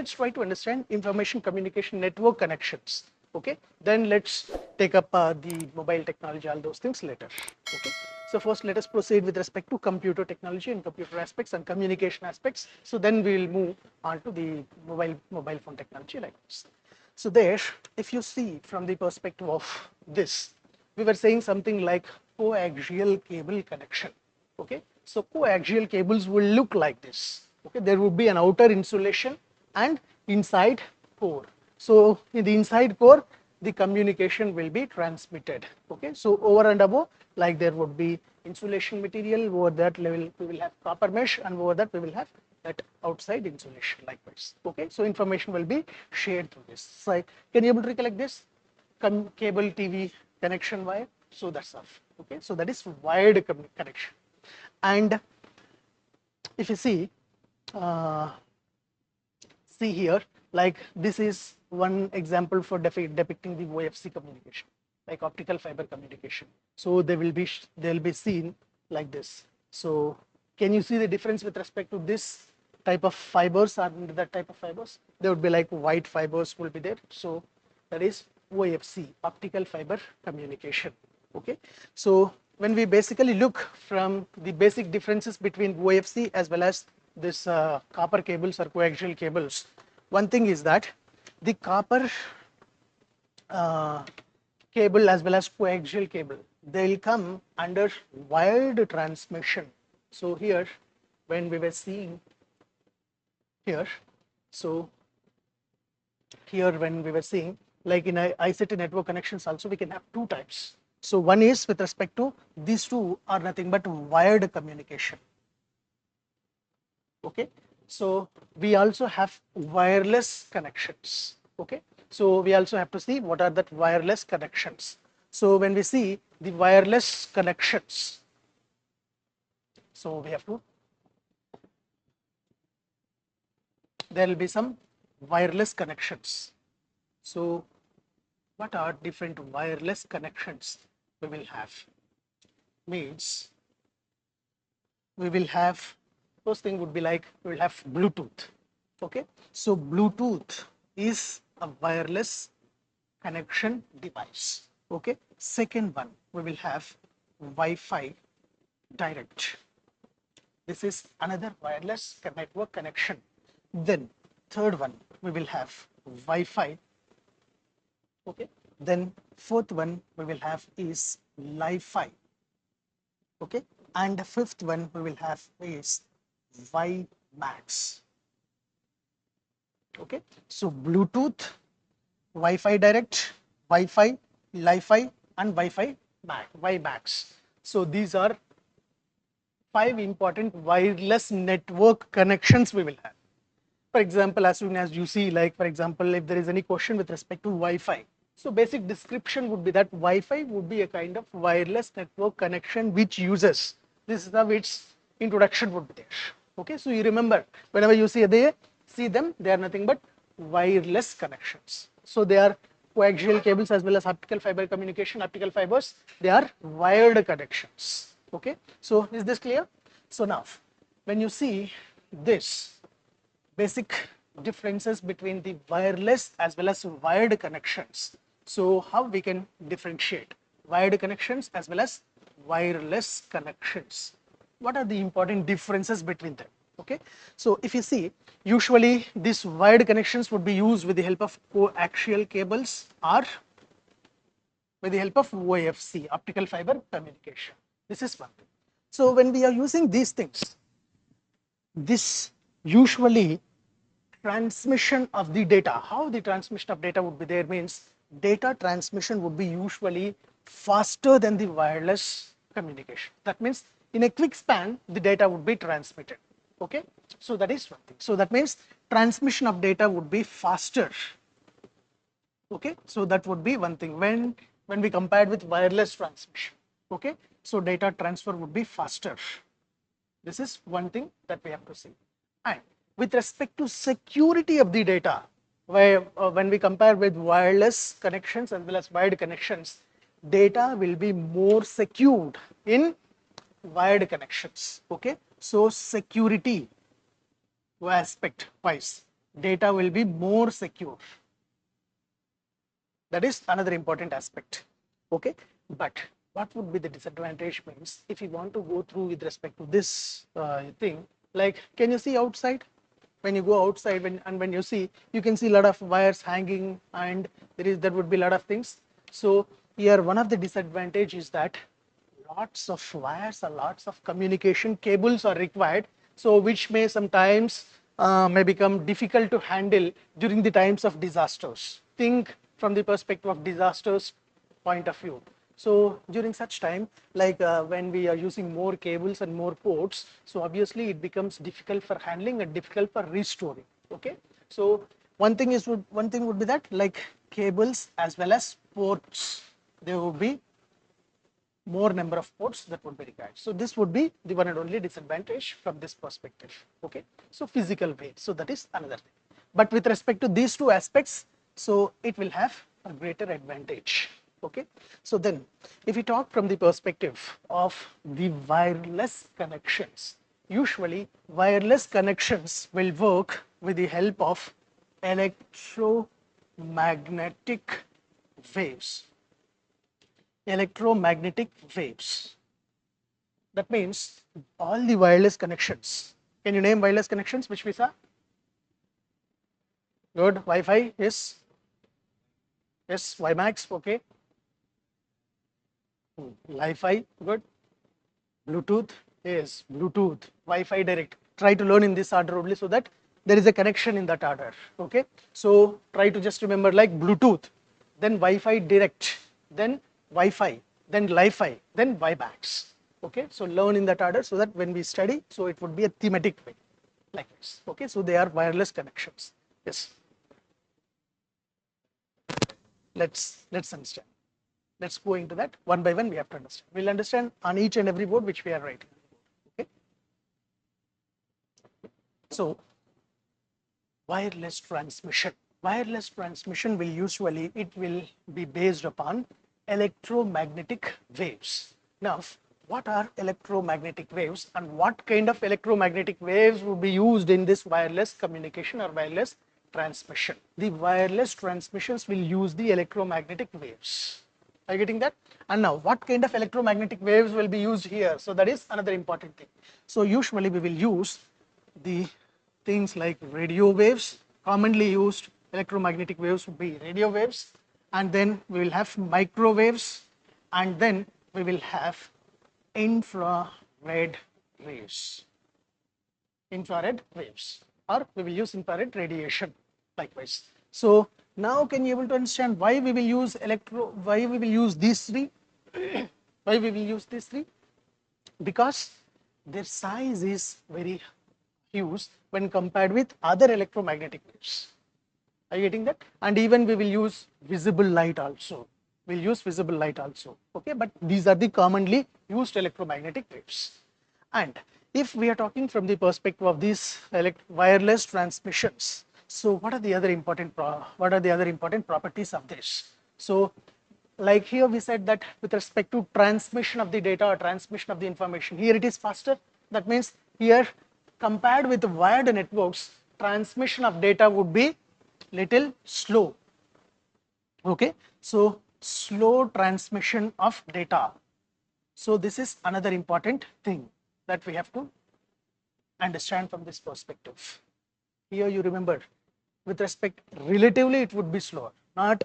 let's try to understand information communication network connections. Okay, then let's take up the mobile technology, all those things later. Okay, so first let us proceed with respect to computer technology and computer aspects and communication aspects. So then we will move on to the mobile phone technology like this. So there, if you see from the perspective of this, we were saying something like coaxial cable connection. Okay, so coaxial cables will look like this. Okay, there would be an outer insulation and inside core. So in the inside core, the communication will be transmitted. Okay, so over and above, like there would be insulation material, over that level we will have copper mesh, and over that we will have that outside insulation likewise. Okay, so information will be shared through this. So can you able to recollect this? Cable TV connection wire. So that's off. Okay, so that is wired connection. And if you see here, like this is one example for depicting the OFC communication, like optical fiber communication. So they will be seen like this. So can you see the difference with respect to this type of fibers and that type of fibers? There would be like white fibers will be there. So that is OFC, optical fiber communication. Okay, so when we basically look from the basic differences between OFC as well as this copper cables or coaxial cables, one thing is that the copper cable as well as coaxial cable, they will come under wired transmission. So here, when we were seeing here, so here when we were seeing, like in ICT network connections also, we can have two types. So one is with respect to these two are nothing but wired communication. Okay, so we also have wireless connections. Okay, so we also have to see what are that wireless connections. So when we see the wireless connections, so we have to, there will be some wireless connections. So what are different wireless connections we will have? Means we will have, first thing would be like we will have Bluetooth. Okay, so Bluetooth is a wireless connection device. Okay, second one we will have Wi-Fi direct. This is another wireless network connection. Then third one we will have Wi-Fi. Okay, then fourth one we will have is Li-Fi. Okay, and the fifth one we will have is WiMAX. Okay, so Bluetooth, Wi-Fi direct, Wi-Fi, Li-Fi, and Wi-Fi WiMAX. So these are 5 important wireless network connections we will have. For example, as soon as you see, like for example, if there is any question with respect to Wi-Fi, so basic description would be that Wi-Fi would be a kind of wireless network connection which uses, this is how its introduction would be there. Okay, so you remember whenever you see them, they are nothing but wireless connections. So they are coaxial cables as well as optical fiber communication, optical fibers, they are wired connections. Okay, so is this clear? So now when you see this basic differences between the wireless as well as wired connections. So how we can differentiate wired connections as well as wireless connections? What are the important differences between them? Okay, so if you see, usually these wired connections would be used with the help of coaxial cables or with the help of OFC, optical fiber communication. This is one thing. So when we are using these things, this usually transmission of the data, how the transmission of data would be there means data transmission would be usually faster than the wireless communication. That means in a quick span the data would be transmitted. Okay, so that is one thing. So that means transmission of data would be faster. Okay, so that would be one thing when we compared with wireless transmission. Okay, so data transfer would be faster. This is one thing that we have to see. And with respect to security of the data, when we compare with wireless connections as well as wired connections, data will be more secured in wired connections. Okay, so security aspect wise, data will be more secure. That is another important aspect. Okay, but what would be the disadvantage means if you want to go through with respect to this thing, like can you see outside? When you go outside when you see, you can see a lot of wires hanging, and there would be a lot of things. So here one of the disadvantage is that lots of wires or lots of communication cables are required, so which may sometimes may become difficult to handle during the times of disasters. Think from the perspective of disasters point of view. So during such time, like when we are using more cables and more ports, so obviously it becomes difficult for handling and difficult for restoring. Okay, so one thing would be that like cables as well as ports, there would be more number of ports that would be required. So this would be the one and only disadvantage from this perspective. Okay, so physical weight, so that is another thing. But with respect to these two aspects, so it will have a greater advantage. Okay, so then if we talk from the perspective of the wireless connections, usually wireless connections will work with the help of electromagnetic waves. Electromagnetic waves. That means all the wireless connections. Can you name wireless connections which we saw? Good. Wi-Fi is yes. WiMAX. Okay. Wi-Fi. Good. Bluetooth is Bluetooth. Wi-Fi direct. Try to learn in this order only so that there is a connection in that order. Okay. So try to just remember like Bluetooth, then Wi-Fi direct, then Wi-Fi, then Li-Fi, then WiMAX. Okay. So learn in that order so that when we study, so it would be a thematic way like this. Okay. So they are wireless connections. Yes. Let's understand. Let's go into that one by one. We have to understand. We'll understand on each and every board which we are writing. Okay. So wireless transmission. Wireless transmission will usually, it will be based upon electromagnetic waves. Now, what are electromagnetic waves and what kind of electromagnetic waves will be used in this wireless communication or wireless transmission? The wireless transmissions will use the electromagnetic waves. Are you getting that? And now, what kind of electromagnetic waves will be used here? So that is another important thing. So usually we will use the things like radio waves. Commonly used electromagnetic waves would be radio waves, and then we will have microwaves, and then we will have infrared waves. Infrared waves, or we will use infrared radiation likewise. So now can you able to understand why we will use why we will use these three? Why we will use these three? Because their size is very huge when compared with other electromagnetic waves. Are you getting that? And even we will use visible light also. We'll use visible light also. Okay, but these are the commonly used electromagnetic waves. And if we are talking from the perspective of these wireless transmissions, so what are the other important properties of this? So like here we said that with respect to transmission of the data or transmission of the information, here it is faster. That means here compared with wired networks, transmission of data would be little slow. Okay, so slow transmission of data. So this is another important thing that we have to understand from this perspective. Here you remember, with respect, relatively it would be slower, not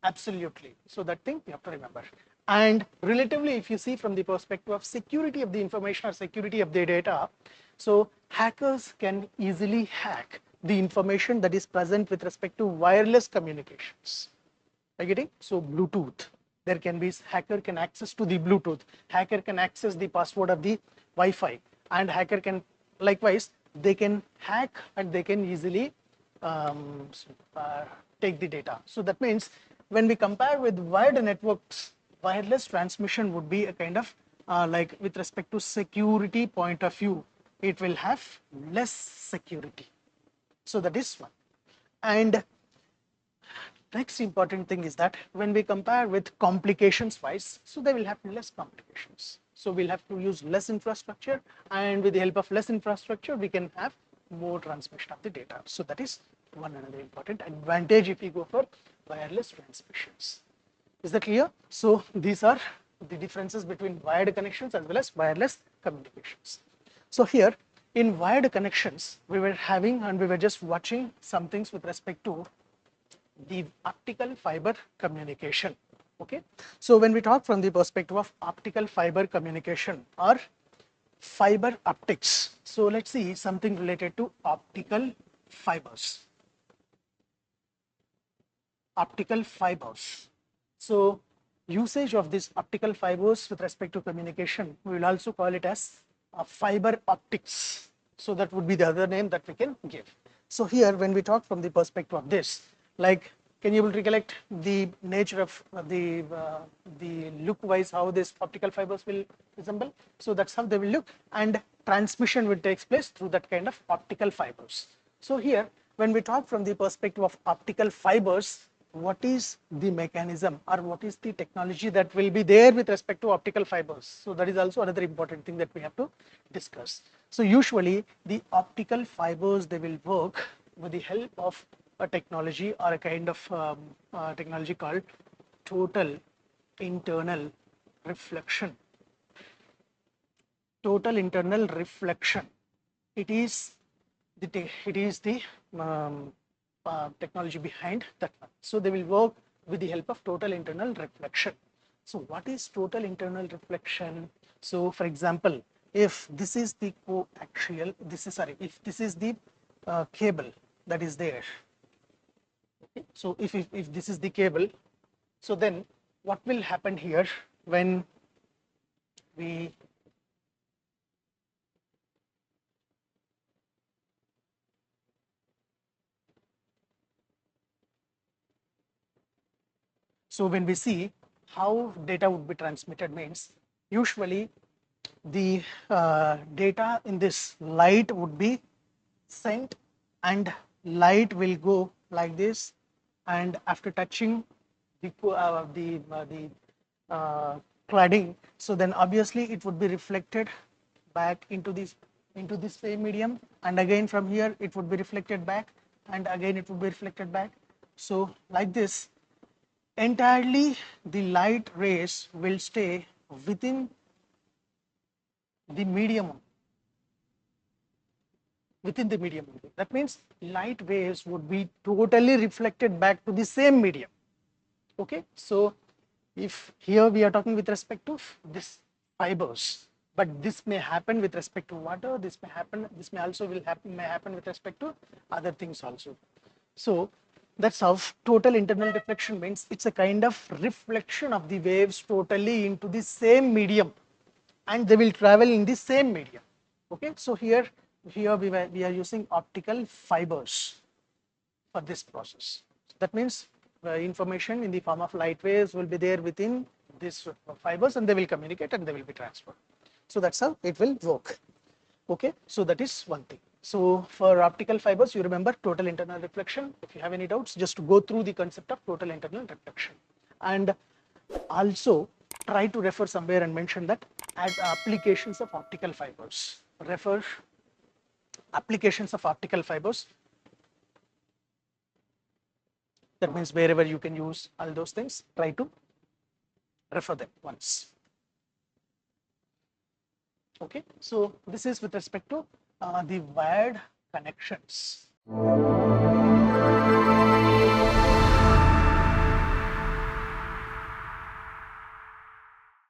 absolutely. So that thing you have to remember. And relatively, if you see from the perspective of security of the information or security of the data, so hackers can easily hack the information that is present with respect to wireless communications. Are you getting? So Bluetooth, there can be hacker can access to the Bluetooth, hacker can access the password of the Wi-Fi, and hacker can likewise they can hack and they can easily take the data. So that means when we compare with wired networks, wireless transmission would be a kind of like with respect to security point of view, it will have less security. So that is one. And next important thing is that when we compare with complications wise, so they will have less complications. So we'll have to use less infrastructure, and with the help of less infrastructure, we can have more transmission of the data. So that is one another important advantage if you go for wireless transmissions. Is that clear? So these are the differences between wired connections as well as wireless communications. So here in wired connections, we were having and we were just watching some things with respect to the optical fiber communication. Okay, so when we talk from the perspective of optical fiber communication or fiber optics, so let's see something related to optical fibers. Optical fibers. So usage of these optical fibers with respect to communication, we will also call it as fiber optics. So that would be the other name that we can give. So here when we talk from the perspective of this, like, can you able to recollect the nature of the look wise how these optical fibers will resemble? So that's how they will look, and transmission will take place through that kind of optical fibers. So here when we talk from the perspective of optical fibers, what is the mechanism or what is the technology that will be there with respect to optical fibers? So that is also another important thing that we have to discuss. So usually the optical fibers, they will work with the help of a technology or a kind of technology called total internal reflection. Total internal reflection. It is the technology behind that one. So they will work with the help of total internal reflection. So what is total internal reflection? So for example, if this is the coaxial, if this is the cable that is there. Okay. So if this is the cable, so then what will happen here when we So when we see how data would be transmitted means, usually the data in this light would be sent and light will go like this, and after touching the cladding, so then obviously it would be reflected back into this same medium, and again from here it would be reflected back, and again it would be reflected back. So like this, entirely the light rays will stay within the medium, only. That means light waves would be totally reflected back to the same medium. Okay, so if here we are talking with respect to this fibers, but this may happen with respect to water, this may also may happen with respect to other things also. So that's how total internal reflection means. It's a kind of reflection of the waves totally into the same medium, and they will travel in the same medium. Okay, so here we are using optical fibers for this process. That means information in the form of light waves will be there within these fibers, and they will communicate and they will be transferred. So that's how it will work. Okay, so that is one thing. So for optical fibers, you remember total internal reflection. If you have any doubts, just go through the concept of total internal reflection, and also try to refer somewhere and mention that as applications of optical fibers. Refer applications of optical fibers. That means wherever you can use all those things, try to refer them once. Okay, so this is with respect to the wired connections.